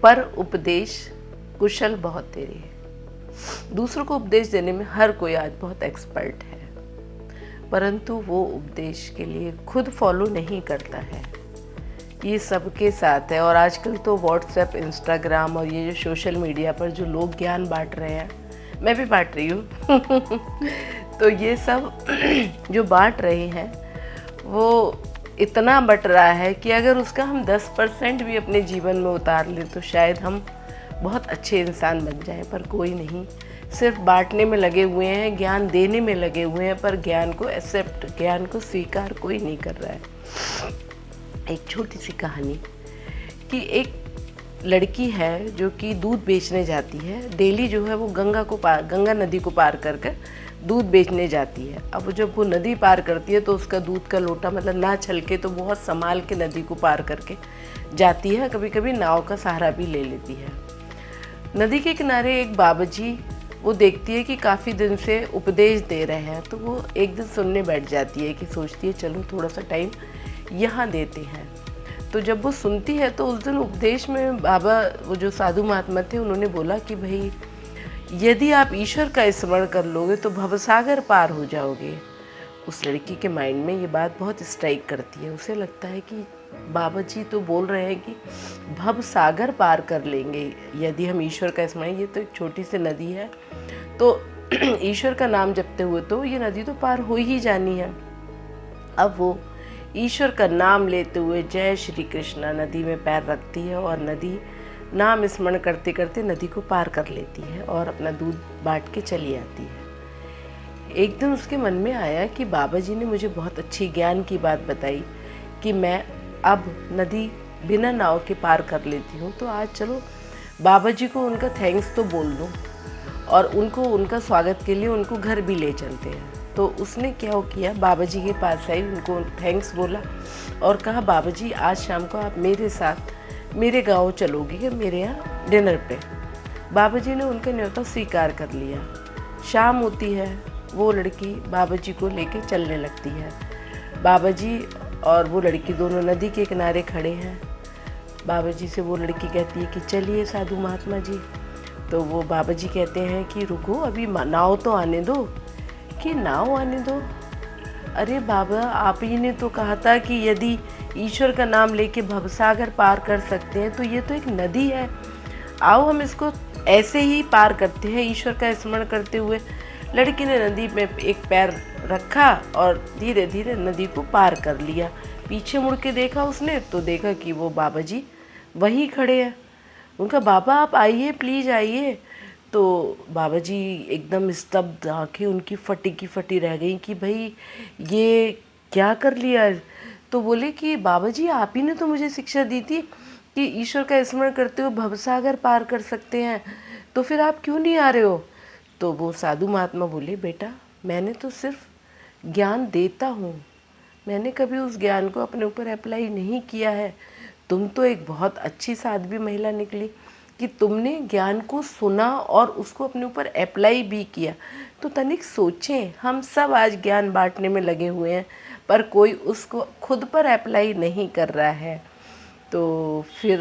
पर उपदेश कुशल बहुत तेरे है। दूसरों को उपदेश देने में हर कोई आज बहुत एक्सपर्ट है, परंतु वो उपदेश के लिए खुद फॉलो नहीं करता है। ये सबके साथ है। और आजकल तो व्हाट्सएप, इंस्टाग्राम और ये जो सोशल मीडिया पर जो लोग ज्ञान बांट रहे हैं, मैं भी बांट रही हूँ तो ये सब जो बांट रहे हैं वो इतना बट रहा है कि अगर उसका हम 10% भी अपने जीवन में उतार लें तो शायद हम बहुत अच्छे इंसान बन जाएं, पर कोई नहीं, सिर्फ बांटने में लगे हुए हैं, ज्ञान देने में लगे हुए हैं, पर ज्ञान को एक्सेप्ट, ज्ञान को स्वीकार कोई नहीं कर रहा है। एक छोटी सी कहानी कि एक लड़की है जो कि दूध बेचने जाती है। डेली जो है वो गंगा नदी को पार कर कर दूध बेचने जाती है। अब जब वो नदी पार करती है तो उसका दूध का लोटा मतलब ना छलके तो बहुत संभाल के नदी को पार करके जाती है। कभी कभी नाव का सहारा भी ले लेती है। नदी के किनारे एक बाबाजी वो देखती है कि काफ़ी दिन से उपदेश दे रहे हैं, तो वो एक दिन सुनने बैठ जाती है कि सोचती है चलो थोड़ा सा टाइम यहाँ देते हैं। तो जब वो सुनती है तो उस दिन उपदेश में बाबा, वो जो साधु महात्मा थे, उन्होंने बोला कि भाई यदि आप ईश्वर का स्मरण कर लोगे तो भवसागर पार हो जाओगे। उस लड़की के माइंड में ये बात बहुत स्ट्राइक करती है। उसे लगता है कि बाबा जी तो बोल रहे हैं कि भव सागर पार कर लेंगे यदि हम ईश्वर का स्मरण, ये तो एक छोटी सी नदी है तो ईश्वर का नाम जपते हुए तो ये नदी तो पार हो ही जानी है। अब वो ईश्वर का नाम लेते हुए जय श्री कृष्णा नदी में पैर रखती है और नदी नाम स्मरण करते करते नदी को पार कर लेती है और अपना दूध बांट के चली आती है। एक दिन उसके मन में आया कि बाबा जी ने मुझे बहुत अच्छी ज्ञान की बात बताई कि मैं अब नदी बिना नाव के पार कर लेती हूँ, तो आज चलो बाबा जी को उनका थैंक्स तो बोल दूँ और उनको उनका स्वागत के लिए उनको घर भी ले चलते हैं। तो उसने क्या किया, बाबा जी के पास आई, उनको थैंक्स बोला और कहा बाबा जी आज शाम को आप मेरे साथ मेरे गांव चलोगे मेरे यहाँ डिनर पे। बाबा जी ने उनका न्योता स्वीकार कर लिया। शाम होती है, वो लड़की बाबा जी को लेके चलने लगती है। बाबा जी और वो लड़की दोनों नदी के किनारे खड़े हैं। बाबा जी से वो लड़की कहती है कि चलिए साधु महात्मा जी। तो वो बाबा जी कहते हैं कि रुको अभी नाव तो आने दो। कि नाव आने दो? अरे बाबा आप ही ने तो कहा था कि यदि ईश्वर का नाम लेके भवसागर पार कर सकते हैं तो ये तो एक नदी है, आओ हम इसको ऐसे ही पार करते हैं ईश्वर का स्मरण करते हुए। लड़की ने नदी में एक पैर रखा और धीरे धीरे नदी को पार कर लिया। पीछे मुड़ के देखा उसने तो देखा कि वो बाबा जी वहीं खड़े हैं। उनका बाबा आप आइए प्लीज़ आइए। तो बाबा जी एकदम स्तब्ध, आंखें उनकी फटी की फटी रह गई कि भाई ये क्या कर लिया। तो बोले कि बाबा जी आप ही ने तो मुझे शिक्षा दी थी कि ईश्वर का स्मरण करते हुए भवसागर पार कर सकते हैं, तो फिर आप क्यों नहीं आ रहे हो? तो वो साधु महात्मा बोले बेटा मैंने तो सिर्फ ज्ञान देता हूँ, मैंने कभी उस ज्ञान को अपने ऊपर अप्लाई नहीं किया है। तुम तो एक बहुत अच्छी साध्वी महिला निकली कि तुमने ज्ञान को सुना और उसको अपने ऊपर अप्लाई भी किया। तो तनिक सोचें, हम सब आज ज्ञान बांटने में लगे हुए हैं पर कोई उसको खुद पर अप्लाई नहीं कर रहा है। तो फिर